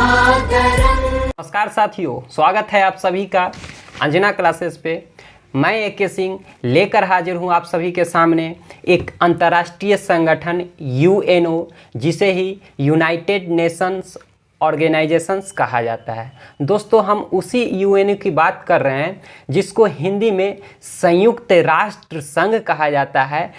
मातरम। नमस्कार साथियों, स्वागत है आप सभी का अंजना क्लासेस पे। मैं ए.के. सिंह लेकर हाजिर हूँ आप सभी के सामने एक अंतर्राष्ट्रीय संगठन यूएनओ, जिसे ही यूनाइटेड नेशंस ऑर्गेनाइजेशंस कहा जाता है। दोस्तों, हम उसी यूएनओ की बात कर रहे हैं जिसको हिंदी में संयुक्त राष्ट्र संघ कहा जाता है।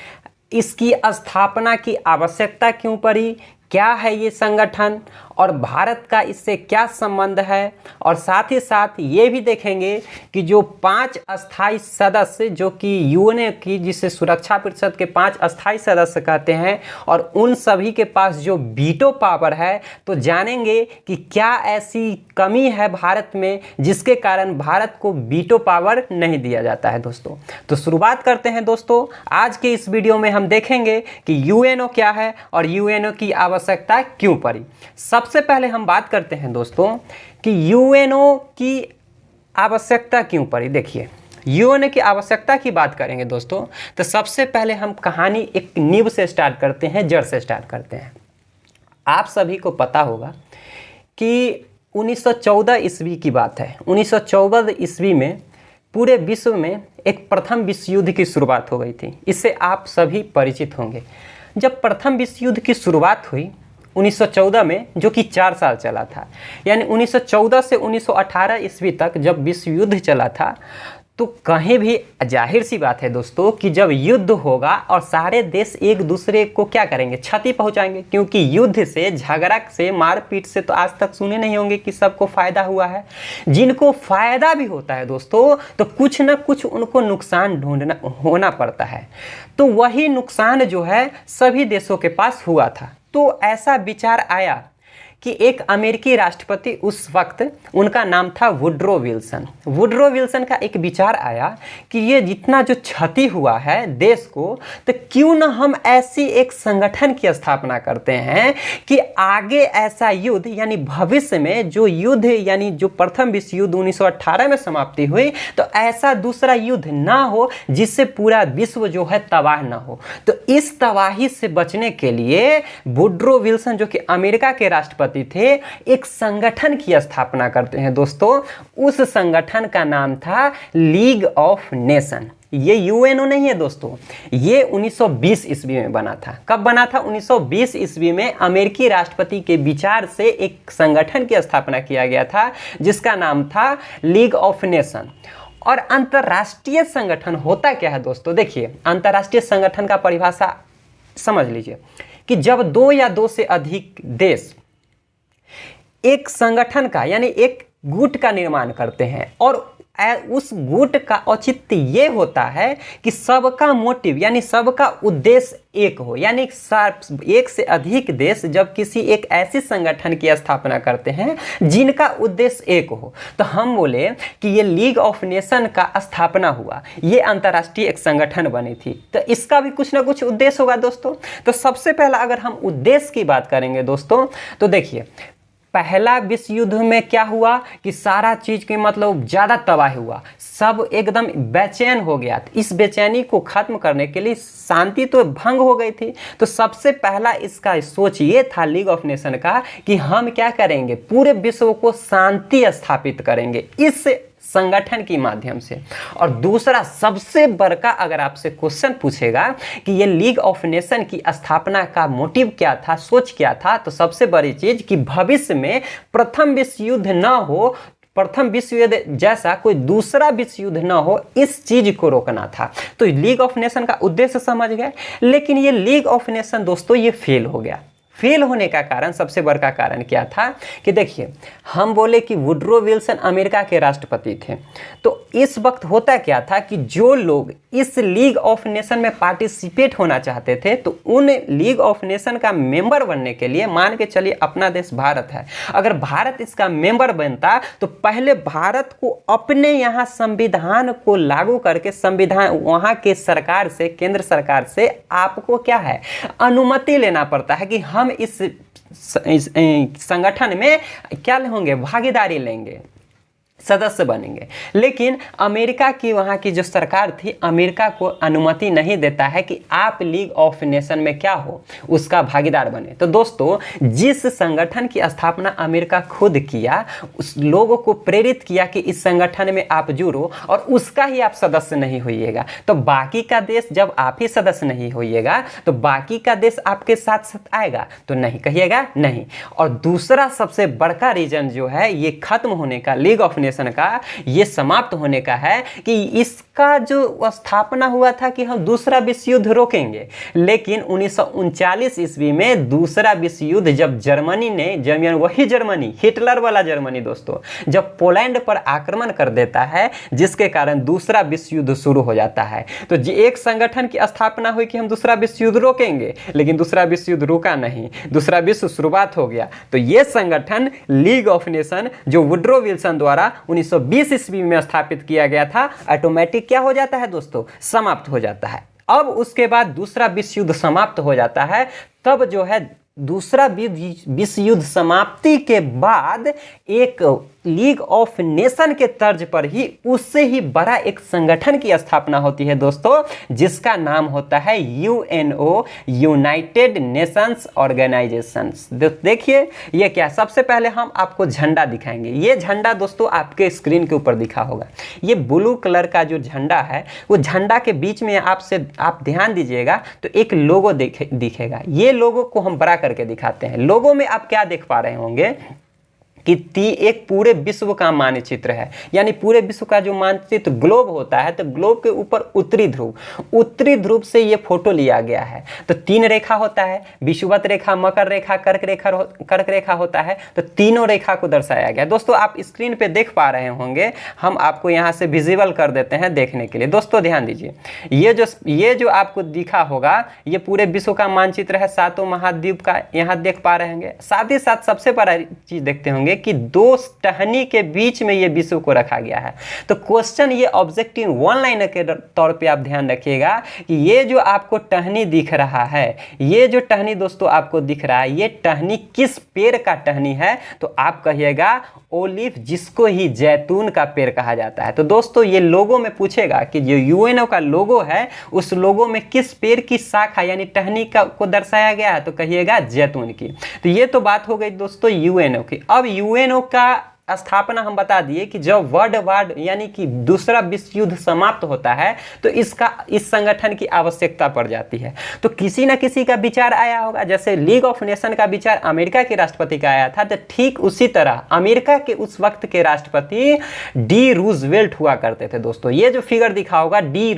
इसकी स्थापना की आवश्यकता क्यों पड़ी, क्या है ये संगठन और भारत का इससे क्या संबंध है, और साथ ही साथ ये भी देखेंगे कि जो 5 अस्थायी सदस्य जो कि यूएनओ की, जिसे सुरक्षा परिषद के 5 अस्थायी सदस्य कहते हैं, और उन सभी के पास जो वीटो पावर है, तो जानेंगे कि क्या ऐसी कमी है भारत में जिसके कारण भारत को वीटो पावर नहीं दिया जाता है। दोस्तों, तो शुरुआत करते हैं। दोस्तों, आज के इस वीडियो में हम देखेंगे कि यूएनओ क्या है और यूएनओ की आवश्यकता क्यों पड़ी। सबसे पहले हम बात करते हैं दोस्तों कि यूएनओ की आवश्यकता क्यों पड़ी। देखिए, यूएनओ की आवश्यकता की बात करेंगे दोस्तों, तो सबसे पहले हम कहानी एक नींव से स्टार्ट करते हैं, जड़ से स्टार्ट करते हैं। आप सभी को पता होगा कि 1914 ईस्वी की बात है। 1914 ईस्वी में पूरे विश्व में एक प्रथम विश्व युद्ध की शुरुआत हो गई थी। इससे आप सभी परिचित होंगे। जब प्रथम विश्व युद्ध की शुरुआत हुई 1914 में, जो कि 4 साल चला था, यानी 1914 से 1918 ईस्वी तक जब विश्व युद्ध चला था, तो कहीं भी जाहिर सी बात है दोस्तों कि जब युद्ध होगा और सारे देश एक दूसरे को क्या करेंगे, क्षति पहुंचाएंगे। क्योंकि युद्ध से, झगड़ा से, मारपीट से तो आज तक सुने नहीं होंगे कि सबको फायदा हुआ है। जिनको फायदा भी होता है दोस्तों, तो कुछ ना कुछ उनको नुकसान होना पड़ता है। तो वही नुकसान जो है सभी देशों के पास हुआ था। तो ऐसा विचार आया कि एक अमेरिकी राष्ट्रपति, उस वक्त उनका नाम था वुड्रो विल्सन। वुड्रो विल्सन का एक विचार आया कि ये जितना जो क्षति हुआ है देश को, तो क्यों ना हम ऐसी एक संगठन की स्थापना करते हैं कि आगे ऐसा युद्ध, यानी भविष्य में जो युद्ध, यानी जो प्रथम विश्व युद्ध 1918 में समाप्ति हुई, तो ऐसा दूसरा युद्ध ना हो जिससे पूरा विश्व जो है तबाह ना हो। तो इस तबाही से बचने के लिए वुड्रो विल्सन, जो कि अमेरिका के राष्ट्रपति थे, एक संगठन की स्थापना करते हैं। दोस्तों, उस संगठन का नाम था लीग ऑफ नेशन। ये यूएनओ नहीं है दोस्तों, ये 1920 ईस्वी में बना था। कब बना था? 1920 ईस्वी में अमेरिकी राष्ट्रपति के विचार से एक संगठन की स्थापना किया गया था जिसका नाम था लीग ऑफ नेशन। और अंतर्राष्ट्रीय संगठन होता क्या है दोस्तों? देखिए, अंतर्राष्ट्रीय संगठन का परिभाषा समझ लीजिए कि जब 2 या 2 से अधिक देश एक संगठन का, यानी एक गुट का निर्माण करते हैं, और उस गुट का औचित्य ये होता है कि सबका मोटिव, यानी सबका उद्देश्य एक हो। यानी एक से अधिक देश जब किसी एक ऐसी संगठन की स्थापना करते हैं जिनका उद्देश्य एक हो, तो हम बोले कि ये लीग ऑफ नेशन का स्थापना हुआ, ये अंतर्राष्ट्रीय एक संगठन बनी थी। तो इसका भी कुछ ना कुछ उद्देश्य होगा दोस्तों। तो सबसे पहला अगर हम उद्देश्य की बात करेंगे दोस्तों, तो देखिए, पहला विश्व युद्ध में क्या हुआ कि सारा चीज के मतलब ज़्यादा तबाही हुआ, सब एकदम बेचैन हो गया। इस बेचैनी को खत्म करने के लिए शांति तो भंग हो गई थी। तो सबसे पहला इसका सोच ये था लीग ऑफ नेशन का कि हम क्या करेंगे, पूरे विश्व को शांति स्थापित करेंगे इस संगठन के माध्यम से। और दूसरा सबसे बड़का, अगर आपसे क्वेश्चन पूछेगा कि ये लीग ऑफ नेशन की स्थापना का मोटिव क्या था, सोच क्या था, तो सबसे बड़ी चीज कि भविष्य में प्रथम विश्व युद्ध ना हो, प्रथम विश्व युद्ध जैसा कोई दूसरा विश्व युद्ध ना हो, इस चीज को रोकना था। तो लीग ऑफ नेशन का उद्देश्य समझ गए। लेकिन ये लीग ऑफ नेशन दोस्तों ये फेल हो गया। फेल होने का कारण, सबसे बड़ा कारण क्या था कि देखिए, हम बोले कि वुड्रो विल्सन अमेरिका के राष्ट्रपति थे। तो इस वक्त होता क्या था कि जो लोग इस लीग ऑफ नेशन में पार्टिसिपेट होना चाहते थे, तो उन लीग ऑफ नेशन का मेंबर बनने के लिए, मान के चलिए अपना देश भारत है, अगर भारत इसका मेंबर बनता तो पहले भारत को अपने यहाँ संविधान को लागू करके, संविधान वहाँ के सरकार से, केंद्र सरकार से आपको क्या है, अनुमति लेना पड़ता है कि हम इस संगठन में क्या होंगे, भागीदारी लेंगे। सदस्य बनेंगे। लेकिन अमेरिका की वहाँ की जो सरकार थी, अमेरिका को अनुमति नहीं देता है कि आप लीग ऑफ नेशन में क्या हो, उसका भागीदार बने। तो दोस्तों, जिस संगठन की स्थापना अमेरिका खुद किया, उस लोगों को प्रेरित किया कि इस संगठन में आप जुड़ो और उसका ही आप सदस्य नहीं होइएगा, तो बाकी का देश जब आप ही सदस्य नहीं होइएगा तो बाकी का देश आपके साथ साथ आएगा तो नहीं कहिएगा नहीं। और दूसरा सबसे बड़का रीजन जो है ये खत्म होने का, लीग ऑफ नेशन का ये समाप्त होने का है कि इसका जो स्थापना हुआ था कि हम दूसरा विश्व युद्ध रोकेंगे, लेकिन 1939 ईस्वी में दूसरा विश्व युद्ध जब जर्मनी ने, वही जर्मनी, हिटलर वाला जर्मनी दोस्तों, जब पोलैंड पर आक्रमण कर देता है, जिसके कारण दूसरा विश्व युद्ध शुरू हो जाता है। तो एक संगठन की स्थापना हुई कि हम दूसरा विश्व युद्ध रोकेंगे, लेकिन दूसरा विश्व युद्ध रुका नहीं, दूसरा विश्व शुरुआत हो गया। तो ये संगठन लीग ऑफ नेशन जो वुड्रो विल्सन द्वारा 1920 ईस्वी में स्थापित किया गया था, ऑटोमेटिक क्या हो जाता है दोस्तों, समाप्त हो जाता है। अब उसके बाद दूसरा विश्व युद्ध समाप्त हो जाता है, तब जो है दूसरा विश्व युद्ध समाप्ति के बाद एक लीग ऑफ नेशन के तर्ज पर ही उससे ही बड़ा एक संगठन की स्थापना होती है दोस्तों, जिसका नाम होता है यूएनओ, यूनाइटेड नेशंस ऑर्गेनाइजेशंस। देखिए ये क्या, सबसे पहले हम आपको झंडा दिखाएंगे। ये झंडा दोस्तों आपके स्क्रीन के ऊपर दिखा होगा, ये ब्लू कलर का जो झंडा है, वो झंडा के बीच में आप ध्यान दीजिएगा तो एक लोगो दिखेगा। ये लोगो को हम बड़ा करके दिखाते हैं। लोगो में आप क्या देख पा रहे होंगे कि एक पूरे विश्व का मानचित्र है, यानी पूरे विश्व का जो मानचित्र ग्लोब होता है, तो ग्लोब के ऊपर उत्तरी ध्रुव से ये फोटो लिया गया है। तो 3 रेखा होता है, विषुवत रेखा, मकर रेखा, कर्क रेखा होता है। तो तीनों रेखा को दर्शाया गया। दोस्तों आप स्क्रीन पे देख पा रहे होंगे, हम आपको यहाँ से विजिबल कर देते हैं देखने के लिए। दोस्तों ध्यान दीजिए, ये जो आपको दिखा होगा, ये पूरे विश्व का मानचित्र है, 7 महाद्वीप का यहाँ देख पा रहे होंगे। साथ ही साथ सबसे बड़ा चीज देखते होंगे कि 2 टहनी के बीच में ये विश्व को रखा गया है। तो क्वेश्चन ये ऑब्जेक्टिव 1 लाइनर के तौर पे आप ध्यान रखिएगा कि ये जो आपको टहनी दिख रहा है, ये जो टहनी दोस्तों आपको दिख रहा है, ये टहनी किस पेड़ का टहनी है, तो आप कहिएगा ओलिव, जिसको ही जैतून का पेड़ कहा जाता है। तो दोस्तों ये लोगो में पूछेगा कि जो यूएनओ का लोगो है, उस लोगो में किस पेड़ की शाखा यानी टहनी को दर्शाया गया है, तो कहिएगा जैतून की। तो ये तो बात हो गई दोस्तों यूएनओ की। अब यूएनओ का स्थापना हम बता दिए कि जब वर्ल्ड वार यानी कि दूसरा विश्व युद्ध समाप्त होता है, तो इस संगठन की आवश्यकता पड़ जाती है। तो किसी न किसी का विचार आया होगा, जैसे लीग ऑफ नेशन का विचार अमेरिका के राष्ट्रपति का आया था, तो ठीक उसी तरह अमेरिका के उस वक्त के राष्ट्रपति डी रूजवेल्ट हुआ करते थे। दोस्तों ये जो फिगर दिखा होगा डी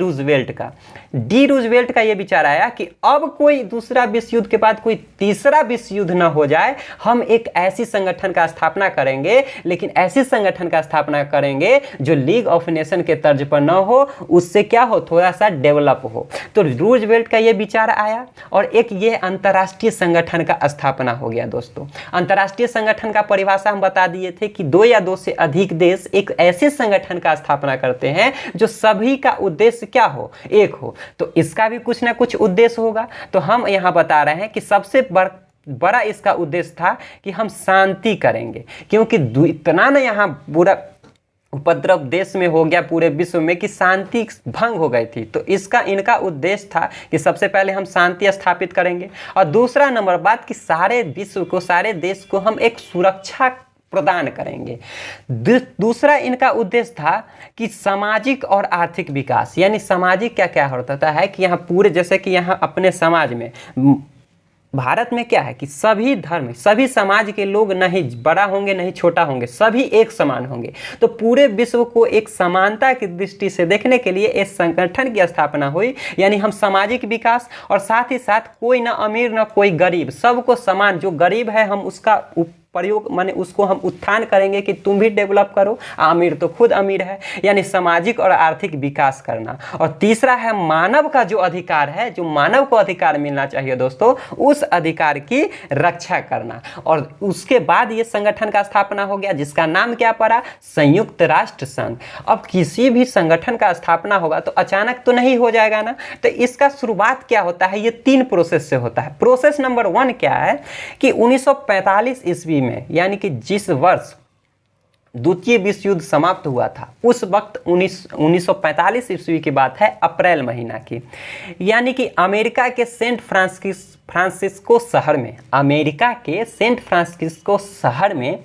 रूजवेल्ट का ये विचार आया कि अब कोई दूसरा विश्व युद्ध के बाद कोई तीसरा विश्व युद्ध न हो जाए, हम एक ऐसी संगठन का स्थापना करेंगे, लेकिन ऐसे संगठन का स्थापना करेंगे जो लीग ऑफ नेशन के तर्ज पर न हो, उससे क्या हो, थोड़ा सा डेवलप हो। तो रूजवेल्ट का ये विचार आया और एक ये अंतर्राष्ट्रीय संगठन का स्थापना हो गया। दोस्तों अंतर्राष्ट्रीय संगठन का परिभाषा हम बता दिए थे कि 2 या 2 से अधिक देश एक ऐसे संगठन का स्थापना करते हैं जो सभी का उद्देश्य क्या हो, एक हो। तो इसका भी कुछ ना कुछ उद्देश्य होगा। तो हम यहाँ बता रहे हैं कि सबसे बड़ा इसका उद्देश्य था कि हम शांति करेंगे, क्योंकि इतना ना यहाँ पूरा उपद्रव देश में हो गया पूरे विश्व में कि शांति भंग हो गई थी। तो इनका उद्देश्य था कि सबसे पहले हम शांति स्थापित करेंगे, और दूसरा नंबर बात कि सारे विश्व को, सारे देश को हम एक सुरक्षा प्रदान करेंगे। दूसरा इनका उद्देश्य था कि सामाजिक और आर्थिक विकास, यानी सामाजिक क्या क्या होता है कि यहाँ पूरे, जैसे कि यहाँ अपने समाज में, भारत में क्या है कि सभी धर्म, सभी समाज के लोग नहीं बड़ा होंगे नहीं छोटा होंगे, सभी एक समान होंगे। तो पूरे विश्व को एक समानता की दृष्टि से देखने के लिए इस संगठन की स्थापना हुई, यानी हम सामाजिक विकास और साथ ही साथ कोई ना अमीर ना कोई गरीब, सबको समान, जो गरीब है हम उसका प्रयोग माने उसको हम उत्थान करेंगे कि तुम भी डेवलप करो, अमीर तो खुद अमीर है, यानी सामाजिक और आर्थिक विकास करना। और तीसरा है मानव का जो अधिकार है, जो मानव को अधिकार मिलना चाहिए दोस्तों, उस अधिकार की रक्षा करना। और उसके बाद ये संगठन का स्थापना हो गया, जिसका नाम क्या पड़ा, संयुक्त राष्ट्र संघ। अब किसी भी संगठन का स्थापना होगा तो अचानक तो नहीं हो जाएगा ना, तो इसका शुरुआत क्या होता है, ये 3 प्रोसेस से होता है। प्रोसेस नंबर 1 क्या है कि 1945 ईस्वी में, यानी कि जिस वर्ष द्वितीय विश्व युद्ध समाप्त हुआ था, उस वक्त 1945 ईस्वी की बात है, अप्रैल महीना की। यानी कि अमेरिका के सेंट फ्रांसिस्को शहर में, अमेरिका के सेंट फ्रांसिस्को शहर में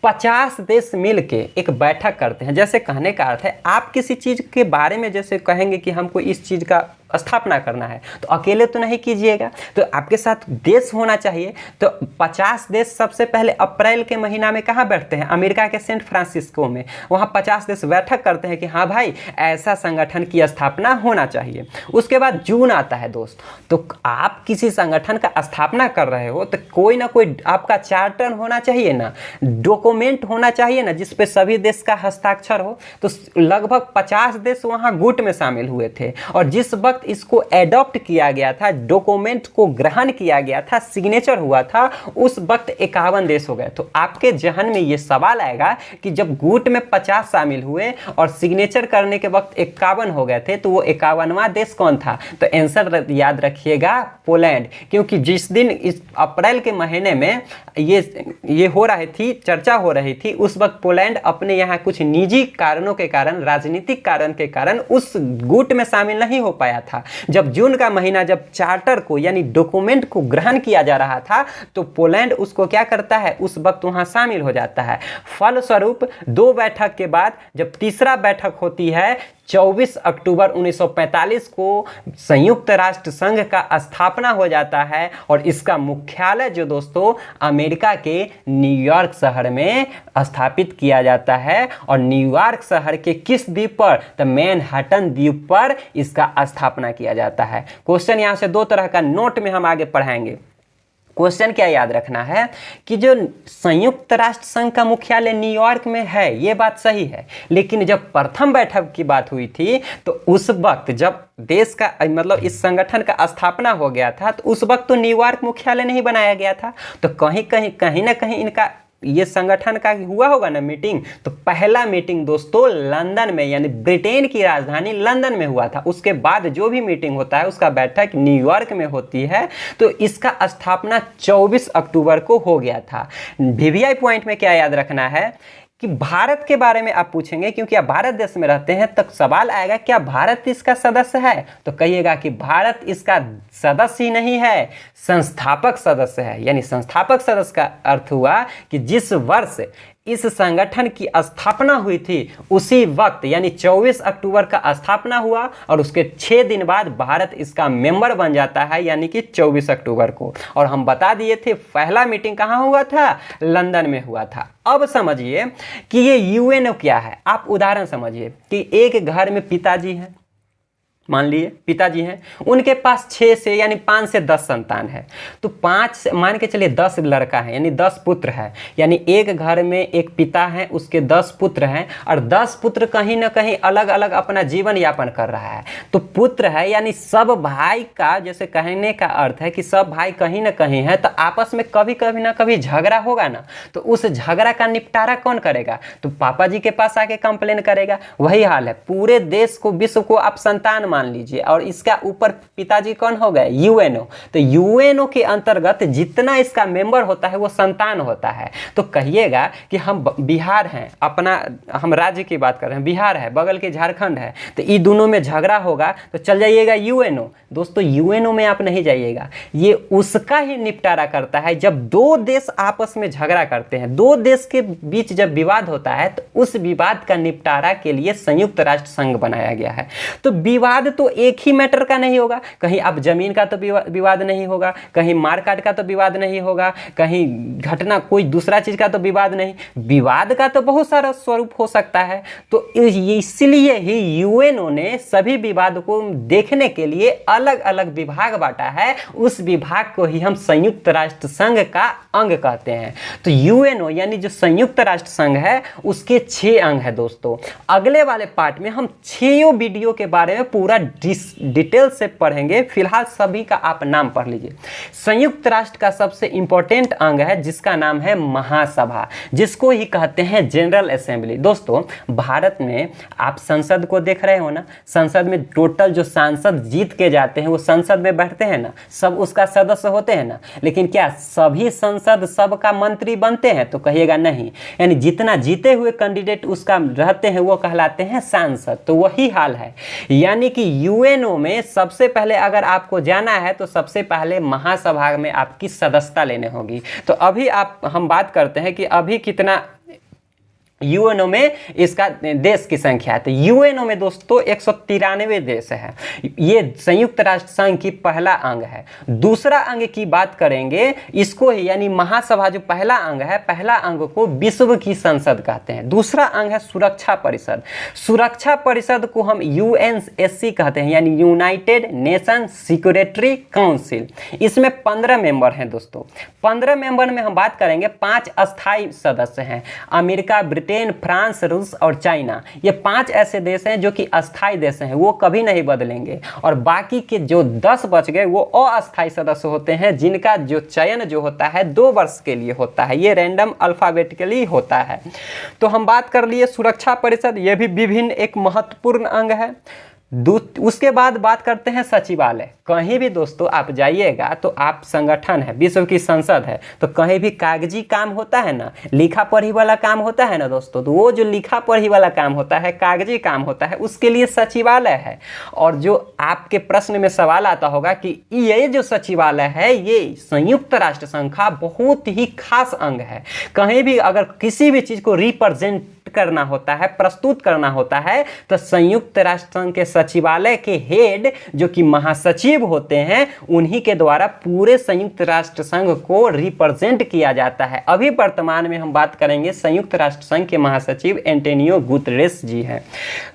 50 देश मिल के एक बैठक करते हैं। जैसे कहने का अर्थ है, आप किसी चीज़ के बारे में जैसे कहेंगे कि हमको इस चीज़ का स्थापना करना है, तो अकेले तो नहीं कीजिएगा, तो आपके साथ देश होना चाहिए। तो 50 देश सबसे पहले अप्रैल के महीना में कहाँ बैठते हैं? अमेरिका के सेंट फ्रांसिस्को में। वहाँ 50 देश बैठक करते हैं कि हाँ भाई, ऐसा संगठन की स्थापना होना चाहिए। उसके बाद जून आता है दोस्त, तो आप किसी संगठन का स्थापना कर रहे हो तो कोई ना कोई आपका चार्टर होना चाहिए ना, डॉक्यूमेंट होना चाहिए ना, जिस पे सभी देश का हस्ताक्षर हो। तो लगभग 50 देश वहाँ गुट में शामिल हुए थे, और जिस वक्त इसको एडॉप्ट किया गया था, डॉक्यूमेंट को ग्रहण किया गया था, सिग्नेचर हुआ था, उस वक्त 51 देश हो गए। तो आपके जहन में ये सवाल आएगा कि जब गुट में 50 शामिल हुए और सिग्नेचर करने के वक्त 51 हो गए थे, तो वो 51वां देश कौन था? तो आंसर याद रखिएगा, पोलैंड। क्योंकि जिस दिन इस अप्रैल के महीने में ये हो रही थी, चर्चा हो रही थी, उस वक्त पोलैंड अपने यहाँ कुछ निजी कारणों के कारण, राजनीतिक कारण के कारण उस गुट में शामिल नहीं हो पाया था। जब जून का महीना, जब चार्टर को यानी डॉक्यूमेंट को ग्रहण किया जा रहा था, तो पोलैंड उसको क्या करता है? उस वक्त वहां शामिल हो जाता है। फलस्वरूप 2 बैठक के बाद जब तीसरा बैठक होती है, 24 अक्टूबर 1945 को संयुक्त राष्ट्र संघ का स्थापना हो जाता है, और इसका मुख्यालय जो दोस्तों अमेरिका के न्यूयॉर्क शहर में स्थापित किया जाता है। और न्यूयॉर्क शहर के किस द्वीप पर? तो मैनहट्टन द्वीप पर इसका स्थापना किया जाता है। क्वेश्चन यहाँ से 2 तरह का नोट में हम आगे पढ़ाएंगे। क्वेश्चन क्या याद रखना है कि जो संयुक्त राष्ट्र संघ का मुख्यालय न्यूयॉर्क में है, ये बात सही है, लेकिन जब प्रथम बैठक की बात हुई थी, तो उस वक्त जब देश का मतलब इस संगठन का स्थापना हो गया था, तो उस वक्त तो न्यूयॉर्क मुख्यालय नहीं बनाया गया था। तो कहीं ना कहीं इनका ये संगठन का हुआ होगा ना मीटिंग। तो पहला मीटिंग दोस्तों लंदन में, यानी ब्रिटेन की राजधानी लंदन में हुआ था। उसके बाद जो भी मीटिंग होता है उसका बैठक न्यूयॉर्क में होती है। तो इसका स्थापना 24 अक्टूबर को हो गया था। वीवीआई पॉइंट में क्या याद रखना है कि भारत के बारे में आप पूछेंगे, क्योंकि आप भारत देश में रहते हैं, तब सवाल आएगा क्या भारत इसका सदस्य है? तो कहिएगा कि भारत इसका सदस्य ही नहीं है, संस्थापक सदस्य है। यानी संस्थापक सदस्य का अर्थ हुआ कि जिस वर्ष इस संगठन की स्थापना हुई थी, उसी वक्त यानी 24 अक्टूबर का स्थापना हुआ, और उसके 6 दिन बाद भारत इसका मेंबर बन जाता है, यानी कि 24 अक्टूबर को। और हम बता दिए थे पहला मीटिंग कहाँ हुआ था? लंदन में हुआ था। अब समझिए कि ये यूएनओ क्या है। आप उदाहरण समझिए कि एक घर में पिताजी हैं, मान लिए पिताजी हैं, उनके पास 6 से यानी 5 से 10 संतान है। तो 5 मान के चलिए 10 लड़का है, यानी 10 पुत्र है। यानी एक घर में एक पिता है, उसके 10 पुत्र हैं, और 10 पुत्र कहीं ना कहीं अलग अलग अपना जीवन यापन कर रहा है। तो पुत्र है यानी सब भाई का, जैसे कहने का अर्थ है कि सब भाई कहीं ना कहीं है, तो आपस में कभी कभी ना कभी झगड़ा होगा ना। तो उस झगड़ा का निपटारा कौन करेगा? तो पापा जी के पास आके कंप्लेन करेगा। वही हाल है, पूरे देश को, विश्व को आप संतान मान लीजिए, और इसका ऊपर पिताजी कौन हो गए? यूएनओ। तो यूएनओ के अंतर्गत जितना इसका मेंबर होता है वो संतान होता है। तो कहिएगा कि हम बिहार हैं, अपना हम राज्य की बात कर रहे हैं, बिहार है, बगल के झारखंड है, तो ये दोनों में झगड़ा होगा तो चल जाइएगा यूएनओ। दोस्तों यूएनओ में आप नहीं जाइएगा, ये उसका ही निपटारा करता है। जब 2 देश आपस में झगड़ा करते हैं, 2 देश के बीच जब विवाद होता है, तो उस विवाद का निपटारा के लिए संयुक्त राष्ट्र संघ बनाया गया है। तो विवाद तो एक ही मैटर का नहीं होगा, कहीं अब जमीन का तो विवाद नहीं होगा, कहीं मारकाट का तो विवाद नहीं होगा, कहीं घटना कोई दूसरा चीज का तो विवाद नहीं, विवाद का तो बहुत सारा स्वरूप हो सकता है। तो इसलिए ही यूएनओ ने सभी विवाद को देखने के लिए अलग अलग विभाग बांटा है। उस विभाग को ही हम संयुक्त राष्ट्र संघ का अंग कहते हैं। तो यूएनओ यानी जो संयुक्त राष्ट्र संघ है, उसके 6 अंग है दोस्तों। अगले वाले पार्ट में हम 6 वीडियो के बारे में पूरा पूरा डिटेल से पढ़ेंगे। फिलहाल सभी का आप नाम पढ़ लीजिए। संयुक्त राष्ट्र का सबसे इंपॉर्टेंट अंग है जिसका नाम है महासभा, जिसको ही कहते हैं जनरल असेंबली। दोस्तों भारत में आप संसद को देख रहे हो ना, संसद में टोटल जो सांसद जीत के जाते हैं वो संसद में बैठते हैं ना, सब उसका सदस्य होते हैं ना, लेकिन क्या सभी संसद सबका मंत्री बनते हैं? तो कहिएगा नहीं, यानी जितना जीते हुए कैंडिडेट उसका रहते हैं वो कहलाते हैं सांसद। तो वही हाल है, यानी कि यूएनओ में सबसे पहले अगर आपको जाना है तो सबसे पहले महासभा में आपकी सदस्यता लेने होगी। तो अभी हम बात करते हैं कि अभी कितना यूएनओ में इसका देश की संख्या है। तो यूएनओ में दोस्तों 193 देश है। ये संयुक्त राष्ट्र संघ की पहला अंग है। दूसरा अंग की बात करेंगे, इसको ही यानी महासभा जो पहला अंग है, पहला अंग को विश्व की संसद कहते हैं। दूसरा अंग है सुरक्षा परिषद। सुरक्षा परिषद को हम यूएनएससी कहते हैं, यानी यूनाइटेड नेशन सिक्योरिटी काउंसिल। इसमें 15 मेंबर हैं दोस्तों। 15 मेंबर में हम बात करेंगे, 5 अस्थायी सदस्य हैं, अमेरिका, ब्रिटेन, फ्रांस, रूस और चाइना। ये 5 ऐसे देश हैं जो कि अस्थायी देश हैं, वो कभी नहीं बदलेंगे। और बाकी के जो 10 बच गए वो अस्थायी सदस्य होते हैं, जिनका जो चयन जो होता है 2 वर्ष के लिए होता है। ये रैंडम अल्फाबेटिकली होता है। तो हम बात कर लिए सुरक्षा परिषद, ये भी विभिन्न एक महत्वपूर्ण अंग है। उसके बाद बात करते हैं सचिवालय। कहीं भी दोस्तों आप जाइएगा तो आप संगठन है, विश्व की संसद है, तो कहीं भी कागजी काम होता है ना, लिखा पढ़ी वाला काम होता है ना दोस्तों, तो वो जो लिखा पढ़ी वाला काम होता है, कागजी काम होता है, उसके लिए सचिवालय है। और जो आपके प्रश्न में सवाल आता होगा कि ये जो सचिवालय है ये संयुक्त राष्ट्र संघ का बहुत ही खास अंग है। कहीं भी अगर किसी भी चीज़ को रिप्रेजेंट करना होता है, प्रस्तुत करना होता है, तो संयुक्त राष्ट्र संघ के सचिवालय के हेड जो कि महासचिव होते हैं, उन्हीं के द्वारा पूरे संयुक्त राष्ट्र संघ को रिप्रेजेंट किया जाता है। अभी वर्तमान में हम बात करेंगे संयुक्त राष्ट्र संघ के महासचिव एंटोनियो गुतेरेस जी हैं।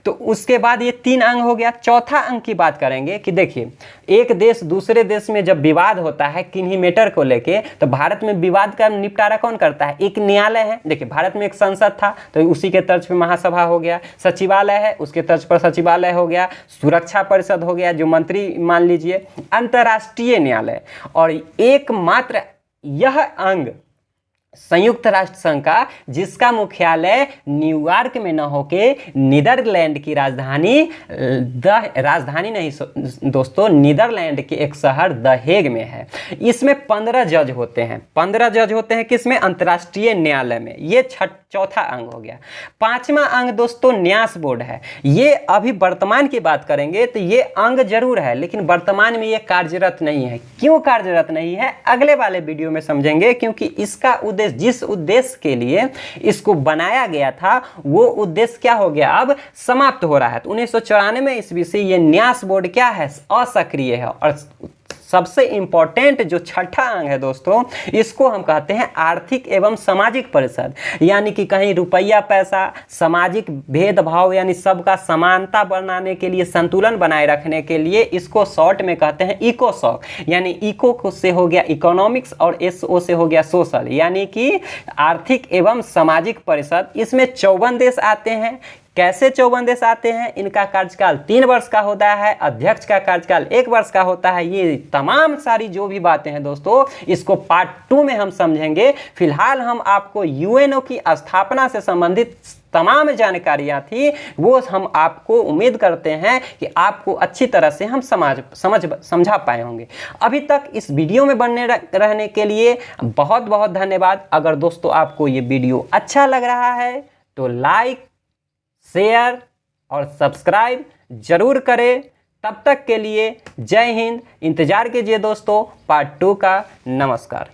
तो उसके बाद ये 3 अंग हो गया। चौथा अंग की बात करेंगे कि देखिए, एक देश दूसरे देश में जब विवाद होता है किन्हीं मैटर को लेके, तो भारत में विवाद का निपटारा कौन करता है? एक न्यायालय है। देखिए भारत में एक संसद था तो उसी के तर्ज पे महासभा हो गया, सचिवालय है उसके तर्ज पर सचिवालय हो गया, सुरक्षा परिषद हो गया जो मंत्री मान लीजिए, अंतर्राष्ट्रीय न्यायालय। और एकमात्र यह अंग संयुक्त राष्ट्र संघ का जिसका मुख्यालय न्यूयॉर्क में न होके नीदरलैंड की राजधानी नहीं दोस्तों, नीदरलैंड के एक शहर द हेग में है। इसमें 15 जज होते हैं। 15 जज होते हैं किसमें? अंतर्राष्ट्रीय न्यायालय में। ये चौथा अंग हो गया। 5वां अंग दोस्तों न्यास बोर्ड है। ये अभी वर्तमान की बात करेंगे तो ये अंग जरूर है, लेकिन वर्तमान में ये कार्यरत नहीं है। क्यों कार्यरत नहीं है अगले वाले वीडियो में समझेंगे, क्योंकि इसका उद्देश्य, जिस उद्देश्य के लिए इसको बनाया गया था, वो उद्देश्य क्या हो गया, अब समाप्त हो रहा है। तो 1994 ईस्वी से ये न्यास बोर्ड क्या है, असक्रिय है। और सबसे इंपॉर्टेंट जो छठा अंग है दोस्तों, इसको हम कहते हैं आर्थिक एवं सामाजिक परिषद। यानी कि कहीं रुपया पैसा, सामाजिक भेदभाव यानी सबका समानता बनाने के लिए, संतुलन बनाए रखने के लिए, इसको शॉर्ट में कहते हैं इकोसॉक। यानी इको से हो गया इकोनॉमिक्स और एसओ से हो गया सोशल, यानी कि आर्थिक एवं सामाजिक परिषद। इसमें 54 देश आते हैं। कैसे 54 देश आते हैं? इनका कार्यकाल 3 वर्ष का होता है, अध्यक्ष का कार्यकाल 1 वर्ष का होता है। ये तमाम सारी जो भी बातें हैं दोस्तों, इसको पार्ट 2 में हम समझेंगे। फिलहाल हम आपको यूएनओ की स्थापना से संबंधित तमाम जानकारियां थी, वो हम आपको उम्मीद करते हैं कि आपको अच्छी तरह से हम समझा पाए होंगे। अभी तक इस वीडियो में बने रहने के लिए बहुत बहुत धन्यवाद। अगर दोस्तों आपको ये वीडियो अच्छा लग रहा है तो लाइक, शेयर और सब्सक्राइब जरूर करें। तब तक के लिए जय हिंद। इंतजार कीजिए दोस्तों पार्ट 2 का। नमस्कार।